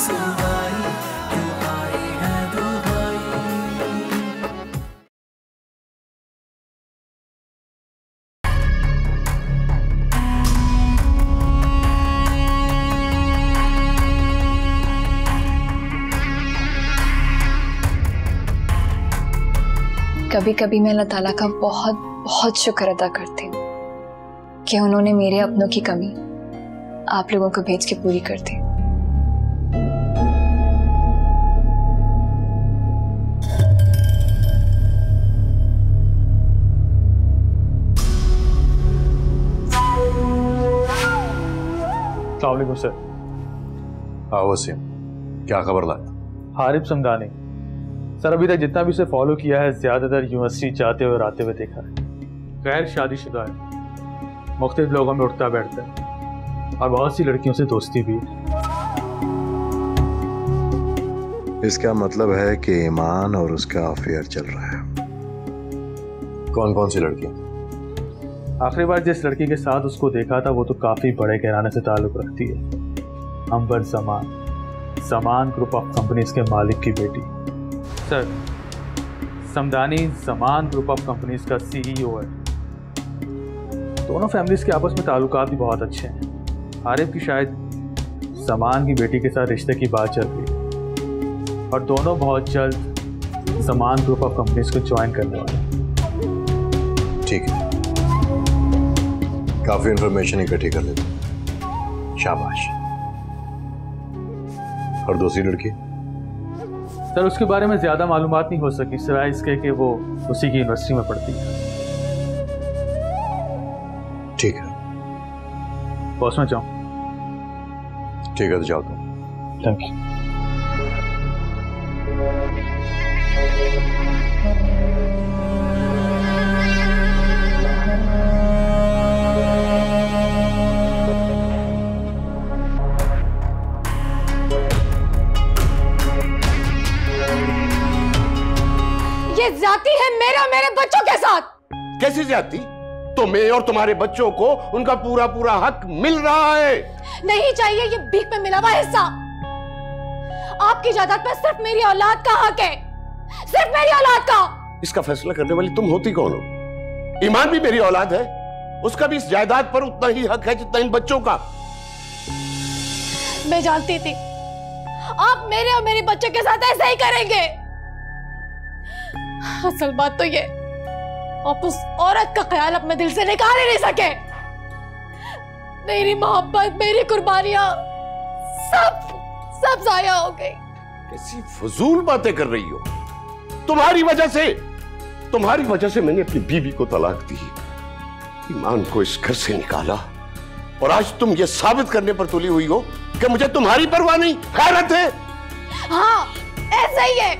रुसवाई, क्यों आए हैं दुहाई। कभी कभी मैं अल्लाह ताला का बहुत बहुत शुक्र अदा करती हूँ कि उन्होंने मेरे अपनों की कमी आप लोगों को भेज के पूरी कर दी। अस्सलाम वालेकुम सर। हाँ वसीम, क्या खबर लाया? हारिब समदानी सर, अभी तक जितना भी उसे फॉलो किया है ज्यादातर यूनिवर्सिटी जाते हुए और आते हुए देखा है। गैर शादीशुदा है, मुख्तलिफ लोगों में उठता बैठता है और बहुत सी लड़कियों से दोस्ती भी है। इसका मतलब है कि ईमान और उसका अफेयर चल रहा है। कौन कौन सी लड़कियां? आखिरी बार जिस लड़की के साथ उसको देखा था वो तो काफी बड़े घराने से ताल्लुक रखती है। अंबर जमान ग्रुप ऑफ कंपनीज के मालिक की बेटी। Sir, Samdani Zaman group of companies का CEO है। दोनों फैमिलीज के आपस में ताल्लुकात भी बहुत अच्छे हैं। आरिफ की शायद जमान की बेटी के साथ रिश्ते की बात चल रही है और दोनों बहुत जल्द जमान ग्रुप ऑफ कंपनीज को ज्वाइन करने वाले हैं। ठीक है, काफी इंफॉर्मेशन इकट्ठी कर लेते। शाबाश। और दूसरी लड़की? सर, उसके बारे में ज्यादा मालूमात नहीं हो सकी सिवाय इसके कि वो उसी की यूनिवर्सिटी में पढ़ती है। ठीक है, पहुंचना चाहूँ? ठीक है तो जाओ तुम। Thank you. ये ज्यादती है मेरे और मेरे बच्चों के साथ। कैसी ज्यादती? तुम्हें और तुम्हारे बच्चों को उनका पूरा पूरा हक मिल रहा है। नहीं चाहिए ये भीख में मिला हुआ हिस्सा। आपकी जायदाद पर सिर्फ मेरी औलाद का हक है, सिर्फ मेरी औलाद का। इसका फैसला करने वाली तुम होती कौन हो? ईमान भी मेरी औलाद है, उसका भी इस जायदाद पर उतना ही हक है जितना इन बच्चों का। मैं जानती थी आप मेरे और मेरे बच्चों के साथ ऐसा ही करेंगे। असल बात तो ये, आप उस औरत का ख्याल अपने दिल से निकाल ही नहीं सके। मेरी मोहब्बत, मेरी कुर्बानियां सब जाया हो गई। कैसी फजूल बातें कर रही हो? तुम्हारी वजह से मैंने अपनी बीवी को तलाक दी, ईमान को इस घर से निकाला और आज तुम ये साबित करने पर तुली हुई हो कि मुझे तुम्हारी परवाह नहीं, हैरत है। हाँ, ऐसा ही है,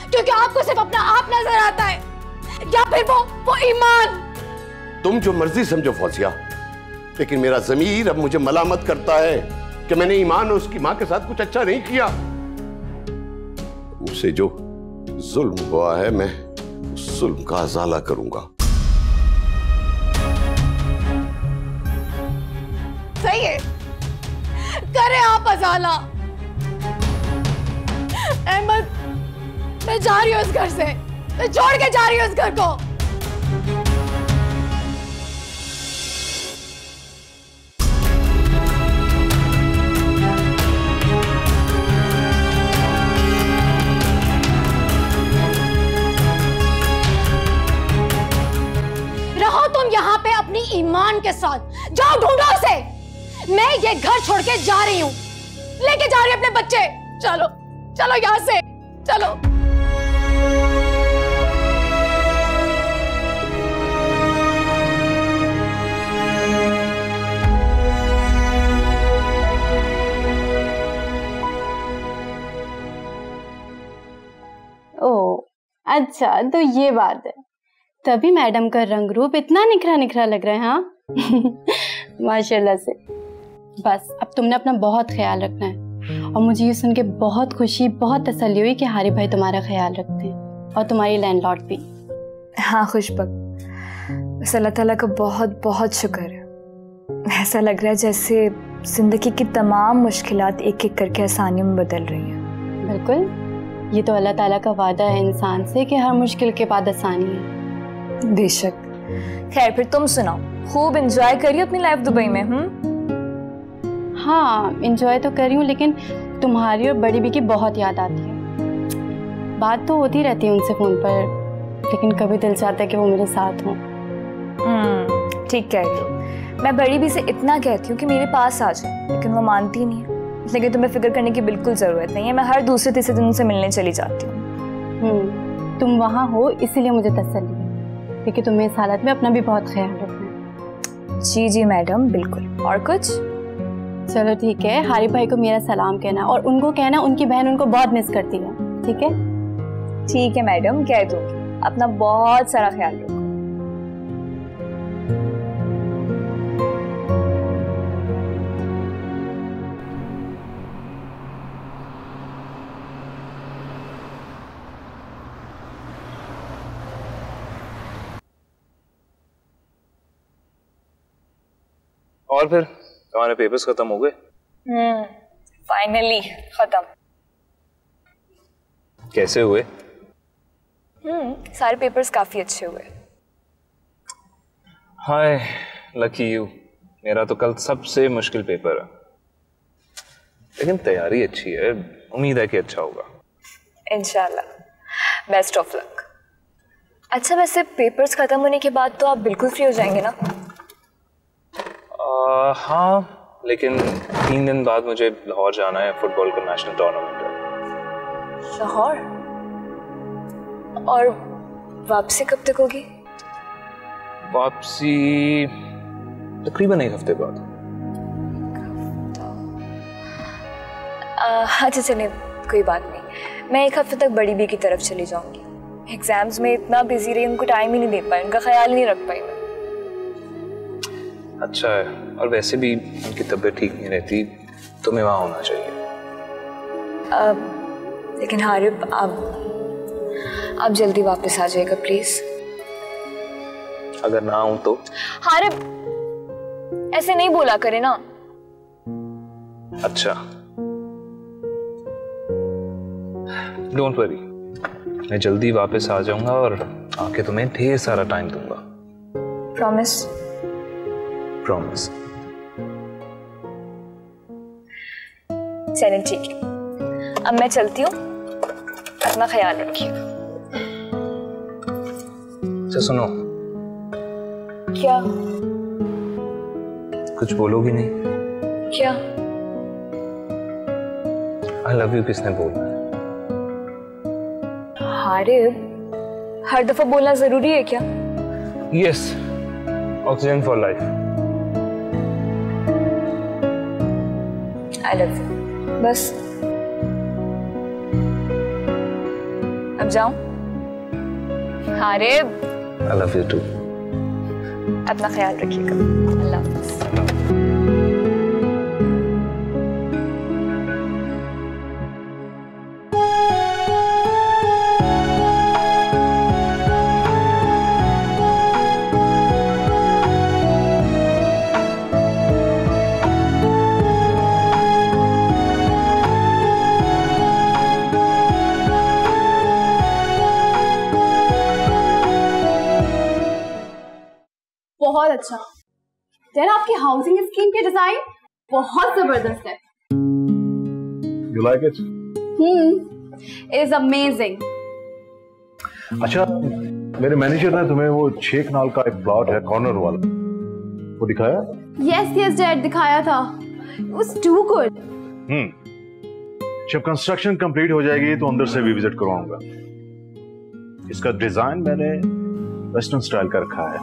क्योंकि आपको सिर्फ अपना आप नजर आता है या फिर वो ईमान। तुम जो मर्जी समझो फौजिया, लेकिन मेरा ज़मीर अब मुझे मलामत करता है कि मैंने ईमान और उसकी मां के साथ कुछ अच्छा नहीं किया। मुझसे जो जुल्म हुआ है मैं उस जुल्म का अज़ाला करूंगा। सही है, करे आप अज़ाला। अहमद, मैं जा रही हूं इस घर से, मैं छोड़ के जा रही हूं इस घर को। रहो तुम यहाँ पे अपनी ईमान के साथ, जाओ ढूंढो उसे। मैं ये घर छोड़ के जा रही हूँ, लेके जा रही हूँ अपने बच्चे। चलो चलो यहाँ से, चलो। ओह अच्छा, तो ये बात है, तभी मैडम का रंग रूप इतना निखरा निखरा लग रहा है। हाँ माशाल्लाह से। बस अब तुमने अपना बहुत ख्याल रखना है, और मुझे ये सुन के बहुत खुशी, बहुत तसल्ली हुई कि हारिब भाई तुम्हारा ख्याल रखते हैं और तुम्हारी लैंडलॉर्ड भी। हाँ खुशबक, बस अल्लाह ताला का बहुत बहुत शुक्र है। ऐसा लग रहा है जैसे जिंदगी की तमाम मुश्किलात एक एक करके आसानियों में बदल रही हैं। बिल्कुल, ये तो अल्लाह ताला का वादा है इंसान से कि हर मुश्किल के बाद आसानी है। बेशक। खैर फिर तुम सुनाओ, खूब एंजॉय करिए अपनी लाइफ दुबई में? हाँ, एंजॉय तो कर रही हूँ, लेकिन तुम्हारी और बड़ी बी की बहुत याद आती है। बात तो होती रहती है उनसे फ़ोन पर, लेकिन कभी दिल चाहता है कि वो मेरे साथ हों। ठीक कह रही हो। मैं बड़ी बी से इतना कहती हूँ कि मेरे पास आ जाए, लेकिन वो मानती नहीं है। लेकिन तुम्हें फिक्र करने की बिल्कुल ज़रूरत नहीं है, मैं हर दूसरे तीसरे दिन उनसे मिलने चली जाती हूँ। तुम वहाँ हो इसीलिए मुझे तसल्ली है, क्योंकि तुम्हें इस हालत में अपना भी बहुत ख्याल रखना है। जी जी मैडम, बिल्कुल। और कुछ? चलो ठीक है, हारिफ भाई को मेरा सलाम कहना और उनको कहना उनकी बहन उनको बहुत मिस करती है। ठीक है? ठीक है मैडम, कह दूंगी। अपना बहुत सारा ख्याल रखो। और फिर तुम्हारे पेपर्स खत्म हो गए? फाइनली खत्म। कैसे हुए? सारे पेपर्स काफी अच्छे हुए। हाय लकी यू, मेरा तो कल सबसे मुश्किल पेपर है, लेकिन तैयारी अच्छी है, उम्मीद है कि अच्छा होगा। इंशाल्लाह, बेस्ट ऑफ लक। अच्छा वैसे पेपर्स खत्म होने के बाद तो आप बिल्कुल फ्री हो जाएंगे ना? हाँ, लेकिन 3 दिन बाद मुझे लाहौर जाना है, फुटबॉल का नेशनल टूर्नामेंट है। लाहौर? और वापसी कब तक होगी? वापसी तकरीबन 1 हफ्ते बाद। अच्छा चलिए, कोई बात नहीं। मैं 1 हफ्ते तक बड़ी बी की तरफ चली जाऊंगी। एग्जाम्स में इतना बिजी रही, उनको टाइम ही नहीं दे पाई, उनका ख्याल नहीं रख पाई मैं। अच्छा है, और वैसे भी उनकी तबीयत ठीक नहीं रहती, तुम्हें वहाँ होना चाहिए। लेकिन हारिफ, आप जल्दी वापस आ जाएगा प्लीज। अगर ना आऊं तो? हारिफ ऐसे नहीं बोला करे ना। अच्छा, डोंट वरी, मैं जल्दी वापस आ जाऊंगा और आके तुम्हें ढेर सारा टाइम दूंगा। प्रॉमिस? प्रॉमिस। चलिए ठीक है, अब मैं चलती हूँ, अपना ख्याल रखिए। अच्छा सुनो। क्या? कुछ बोलोगी नहीं? क्या? आई लव यू किसने बोला है? हारिफ, हर दफा बोलना जरूरी है क्या? Yes, oxygen for life. I love you. बस अब जाऊं? Harif, I love you too. अपना ख्याल रखिएगा। अल्लाह हाफ़िज़। बहुत अच्छा यार, आपकी हाउसिंग स्कीम के डिजाइन बहुत जबरदस्त है। You like it? Is amazing. अच्छा, मेरे मैनेजर ने तुम्हें वो 6 कनाल का एक प्लॉट है कॉर्नर वाला, वो दिखाया? यस यस डैड, दिखाया था। It was too good. जब कंस्ट्रक्शन कंप्लीट हो जाएगी तो अंदर से भी विजिट करवाऊंगा। इसका डिजाइन मैंने वेस्टर्न स्टाइल का रखा है,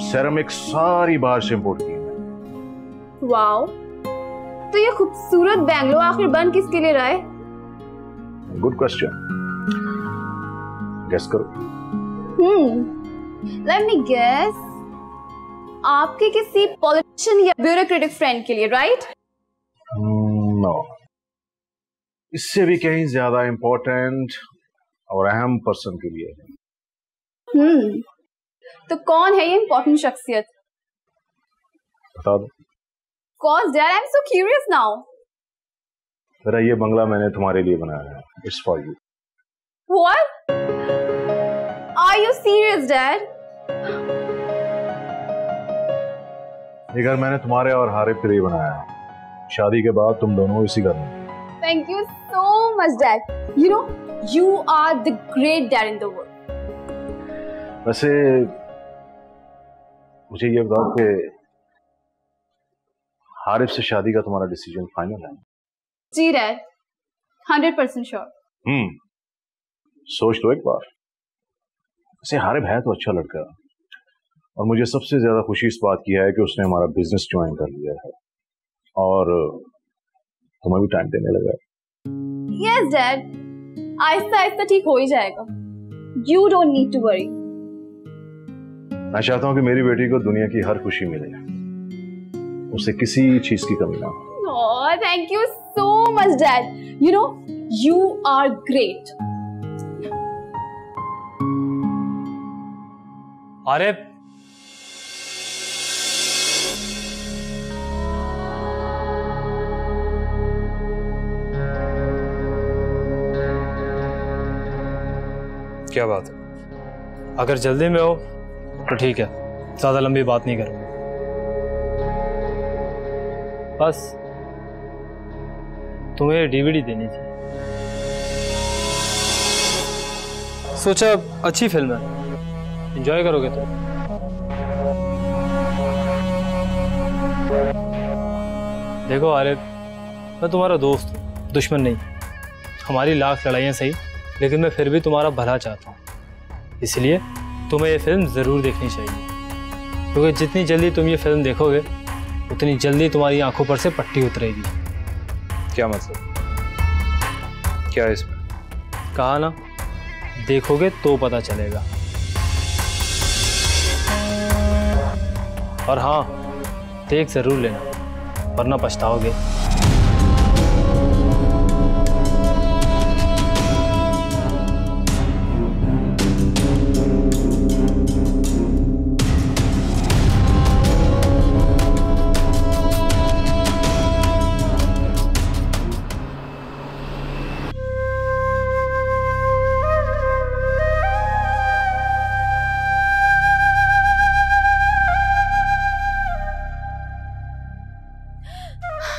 सेरेमिक सारी बाहर से इंपोर्ट की है। वाओ, तो ये खूबसूरत बैंगलो आखिर बन किसके लिए रहा है? गुड क्वेश्चन, गेस करो। लेट मी गेस, आपके किसी पॉलिटिशियन या ब्यूरोक्रेटिक फ्रेंड के लिए, राइट? नो, इससे भी कहीं ज्यादा इंपॉर्टेंट और अहम पर्सन के लिए। तो कौन है ये इंपॉर्टेंट शख्सियत? बता दो। course, Dad. I'm so curious now. मेरा ये बंगला मैंने तुम्हारे लिए बनाया है. It's for you. What? Are you serious, Dad? ये घर मैंने तुम्हारे और हारिफ के लिए बनाया है. शादी के बाद तुम दोनों इसी घर में. Thank you so much, Dad. You know, you are the great dad in the world. वैसे मुझे ये बताओ कि हारिफ से शादी का तुम्हारा डिसीजन फाइनल है? जी Dad, 100% sure. सोच लो एक बार. वैसे हारिफ है तो अच्छा लड़का, और मुझे सबसे ज्यादा खुशी इस बात की है कि उसने हमारा बिजनेस ज्वाइन कर लिया है और तुम्हें भी टाइम देने लगा है. Yes, Dad. आहिस्ता आहिस्ता ठीक हो ही जाएगा. You don't need to worry. मैं चाहता हूं कि मेरी बेटी को दुनिया की हर खुशी मिले, उसे किसी चीज की कमी ना हो. Oh, thank you so much, Dad. You know, you are great. अरे क्या बात है? अगर जल्दी में हो तो ठीक है, ज्यादा लंबी बात नहीं करूंगा. बस तुम्हें डीवीडी देनी थी. सोचा अच्छी फिल्म है, एंजॉय करोगे तुम. देखो आरिफ, मैं तुम्हारा दोस्त हूँ, दुश्मन नहीं. हमारी लाख लड़ाइयाँ सही, लेकिन मैं फिर भी तुम्हारा भला चाहता हूँ. इसलिए तुम्हें ये फिल्म ज़रूर देखनी चाहिए, क्योंकि जितनी जल्दी तुम ये फिल्म देखोगे उतनी जल्दी तुम्हारी आंखों पर से पट्टी उतरेगी. क्या मतलब? क्या है इसमें? कहा ना, देखोगे तो पता चलेगा. और हाँ, देख ज़रूर लेना, वरना पछताओगे.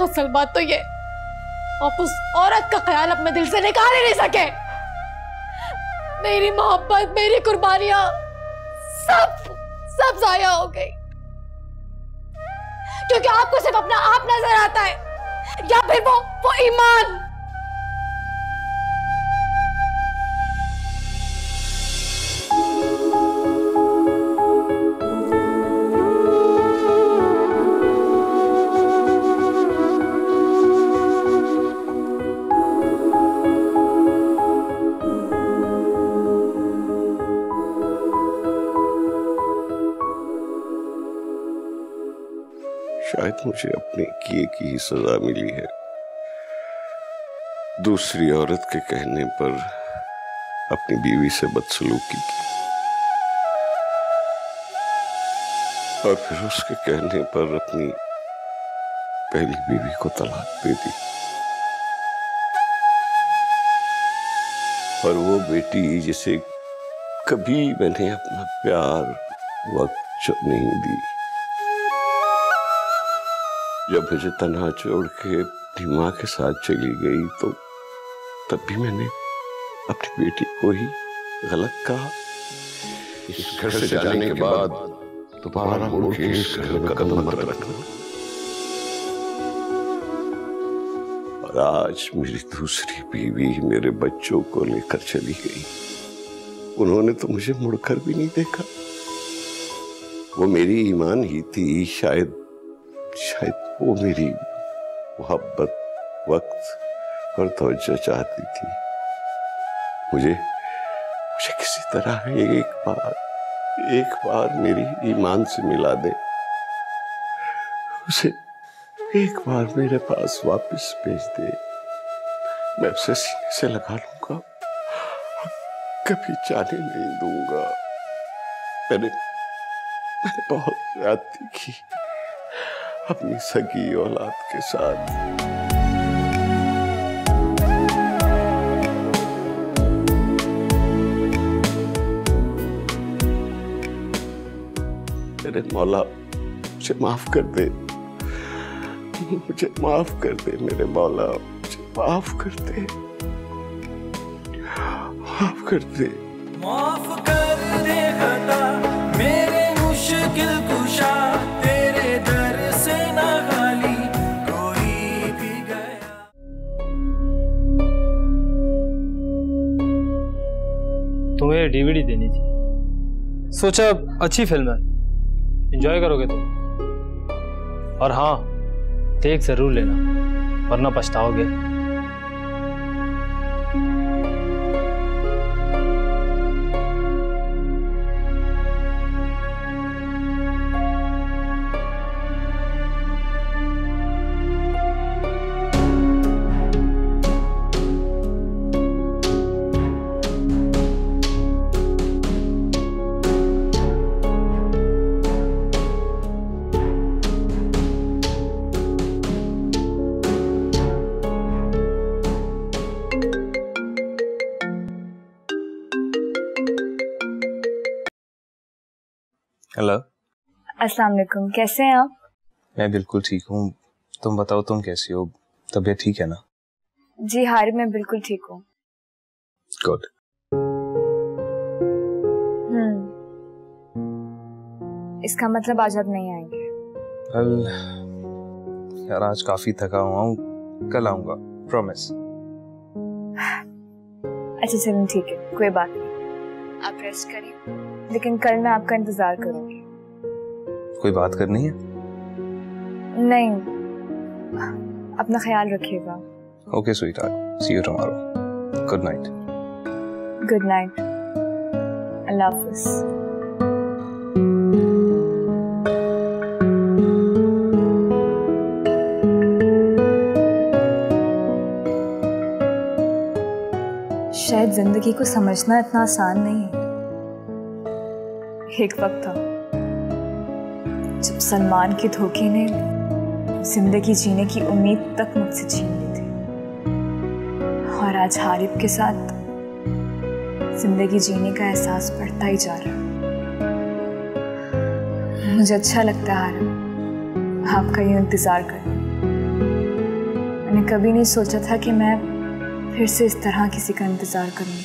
असल बात तो ये, आप उस औरत का ख्याल अपने दिल से निकाल ही नहीं सके. मेरी मोहब्बत, मेरी कुर्बानियां सब जाया हो गई, क्योंकि आपको सिर्फ अपना आप नजर आता है, या फिर वो ईमान. शायद मुझे अपने किए की ही सजा मिली है. दूसरी औरत के कहने पर अपनी बीवी से बदसलूकी की, और फिर उसके कहने पर अपनी पहली बीवी को तलाक दे दी. और वो बेटी जिसे कभी मैंने अपना प्यार, वक्त नहीं दी, जब मुझे तन्हा छोड़ के अपनी माँ के साथ चली गई, तो तब भी मैंने अपनी बेटी को ही गलत कहा. इस घर से जाने के बाद दोबारा मुड़ के इस घर में कदम मत रखना. और आज मेरी दूसरी बीवी मेरे बच्चों को लेकर चली गई. उन्होंने तो मुझे मुड़कर भी नहीं देखा. वो मेरी ईमान ही थी. शायद वो मेरी मोहब्बत, वक्त और तवज्जो चाहती थी. मुझे किसी तरह एक बार मेरी ईमान से मिला दे, उसे एक बार मेरे पास वापस भेज दे. मैं उसे सीने से लगा लूंगा, कभी जाने नहीं दूंगा. मैंने बहुत ज्यादती की, अपनी सगी औलाद के साथ। मेरे मौला मुझे माफ कर दे, मुझे माफ कर दे मेरे मौला, मुझे माफ कर दे, माफ कर दे। माफ कर दे खता मेरे मुश्किल कुशा, तेरे दर से ना खाली कोई भी गया। तुम्हें डीवीडी देनी थी, सोचा अच्छी फिल्म है, एंजॉय करोगे तुम। और हाँ, देख जरूर लेना वरना पछताओगे। हेलो, अस्सलाम वालेकुम, कैसे हैं आप? मैं बिल्कुल ठीक हूँ। तुम बताओ, तुम कैसी हो? तबीयत ठीक है ना? जी हारिब, मैं बिल्कुल ठीक हूँ। गुड। इसका मतलब आज आप नहीं आएंगे? यार आज काफी थका हुआ हूँ, कल आऊंगा, प्रॉमिस। अच्छा चलो ठीक है, कोई बात नहीं, आप रेस्ट करिए, लेकिन कल मैं आपका इंतजार करूंगी। कोई बात करनी है? नहीं, अपना ख्याल रखिएगा। Okay sweetheart, see you tomorrow. Good night. Good night, अल्लाह हाफिज। शायद जिंदगी को समझना इतना आसान नहीं है। एक वक्त था जब सलमान के धोखे ने जिंदगी जीने की उम्मीद तक मुझसे छीन ली थी, और आज हारिब के साथ जिंदगी जीने का एहसास बढ़ता ही जा रहा है। मुझे अच्छा लगता है हारिब, आपका ये इंतजार करना। मैंने कभी नहीं सोचा था कि मैं फिर से इस तरह किसी का इंतजार करूंगी।